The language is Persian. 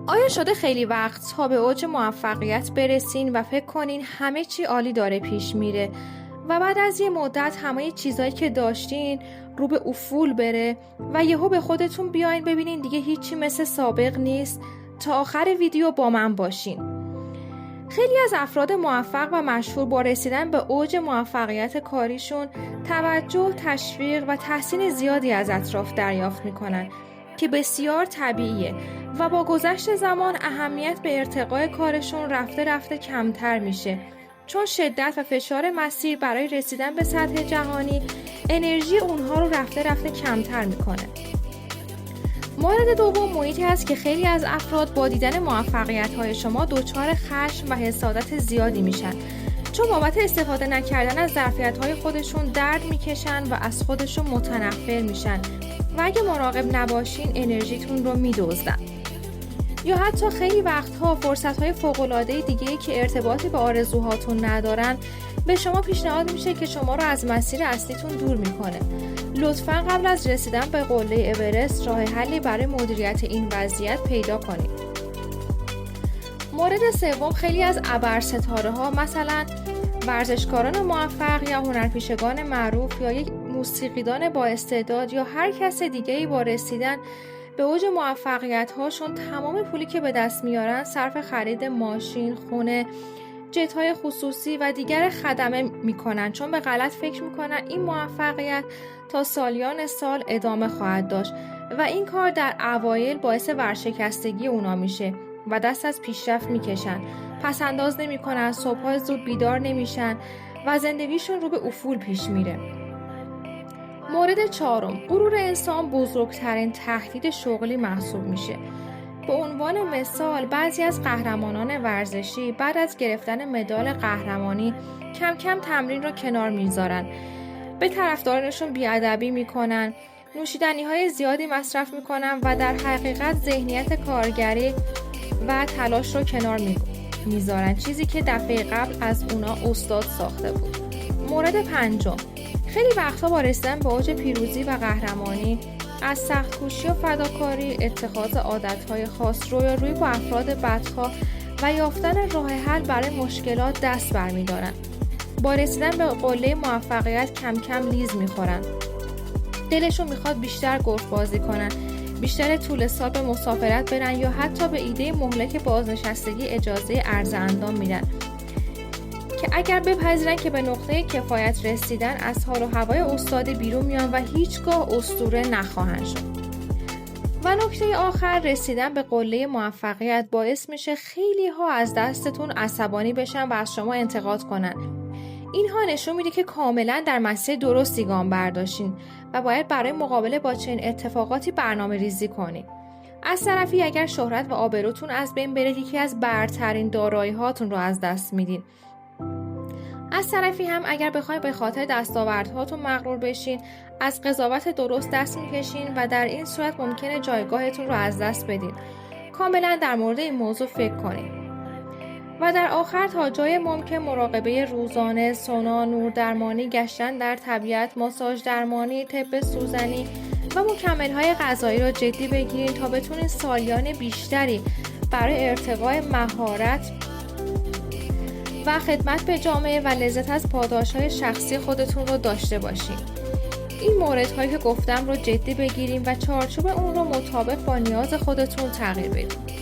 آیا شده خیلی وقت تا به اوج موفقیت برسین و فکر کنین همه چی عالی داره پیش میره و بعد از یه مدت همه چیزایی که داشتین رو به افول بره و یهو به خودتون بیاین ببینین دیگه هیچی مثل سابق نیست؟ تا آخر ویدیو با من باشین. خیلی از افراد موفق و مشهور با رسیدن به اوج موفقیت کاریشون توجه، تشویق و تحسین زیادی از اطراف دریافت میکنن که بسیار طبیعیه و با گذشت زمان اهمیت به ارتقای کارشون رفته رفته کمتر میشه، چون شدت و فشار مسیر برای رسیدن به سطح جهانی انرژی اونها رو رفته رفته کمتر میکنه. مورد دوم محیطی است که خیلی از افراد با دیدن موفقیت‌های شما دچار خشم و حسادت زیادی میشن، چون بابت استفاده نکردن از ظرفیت‌های خودشون درد میکشن و از خودشون متنفر میشن و اگه مراقب نباشین انرژیتون رو میدزدن. یا حتی خیلی وقتها فرصت‌های فوق‌العاده دیگه‌ای که ارتباطی به آرزوهاتون ندارن به شما پیشنهاد میشه که شما رو از مسیر اصلیتون دور میکنه. لطفاً قبل از رسیدن به قله اورست راه حلی برای مدیریت این وضعیت پیدا کنید. مورد سوم، خیلی از ابرستاره‌ها مثلا ورزشکاران موفق یا هنرپیشگان معروف یا یک موسیقیدان با استعداد یا هر کس دیگه‌ای با رسیدن به اوج موفقیت‌هاشون تمام پولی که به دست میارن صرف خرید ماشین، خونه، جت‌های خصوصی و دیگر خدمه میکنن، چون به غلط فکر میکنن این موفقیت تا سالیان سال ادامه خواهد داشت و این کار در اوایل باعث ورشکستگی اونا میشه و دست از پیشرفت میکشن، پس انداز نمیکنن، صبح‌ها زود بیدار نمیشن و زندگیشون رو به افول پیش میره. مورد چهارم، غرور انسان بزرگترین تهدید شغلی محسوب میشه. به عنوان مثال بعضی از قهرمانان ورزشی بعد از گرفتن مدال قهرمانی کم کم تمرین را کنار میذارن، به طرفدارانشون بیادبی میکنن، نوشیدنی‌های زیادی مصرف میکنن و در حقیقت ذهنیت کارگری و تلاش رو کنار میذارن، چیزی که دفعه قبل از اونا استاد ساخته بود. مورد پنجم، خیلی وقتا با رسیدن به اوج پیروزی و قهرمانی از سخت‌کوشی و فداکاری، اتخاذ عادت‌های خاص، روی با افراد بدخواه و یافتن راه حل برای مشکلات دست برمی‌دارن. با رسیدن به قله موفقیت کم کم لیز می‌خورن. دلشون می‌خواد بیشتر گلف بازی کنن، بیشتر طول سال به مسافرت برن یا حتی به ایده مهلک بازنشستگی اجازه عرض اندام میدن که اگر بپذیرن که به نقطه کفایت رسیدن از حال و هوای استادی بیرون میان و هیچگاه اسطوره نخواهند شد. و نکته آخر، رسیدن به قله موفقیت باعث میشه خیلی ها از دستتون عصبانی بشن و از شما انتقاد کنن. اینها نشون میده که کاملا در مسیر درستی گام برداشتین و باید برای مقابله با چنین اتفاقاتی برنامه ریزی کنید. از طرفی اگر شهرت و آبروتون از بین بره، یکی از برترین دارایی هاتون رو از دست میدین. از طرفی هم اگر بخواید به خاطر دستاوردهاتون مغرور بشین، از قضاوت درست دست میکشین و در این صورت ممکنه جایگاهتون رو از دست بدین. کاملا در مورد این موضوع فکر کنید. و در آخر تا جای ممکن مراقبه روزانه، سونا، نوردرمانی، گشتن در طبیعت، ماساژ درمانی، طب سوزنی و مکمل‌های غذایی را جدی بگیرید تا بتونید سالیان بیشتری برای ارتقای مهارت و خدمت به جامعه و لذت از پاداش‌های شخصی خودتون رو داشته باشین. این موردهایی که گفتم رو جدی بگیریم و چارچوب اون رو مطابق با نیاز خودتون تغییر بدید.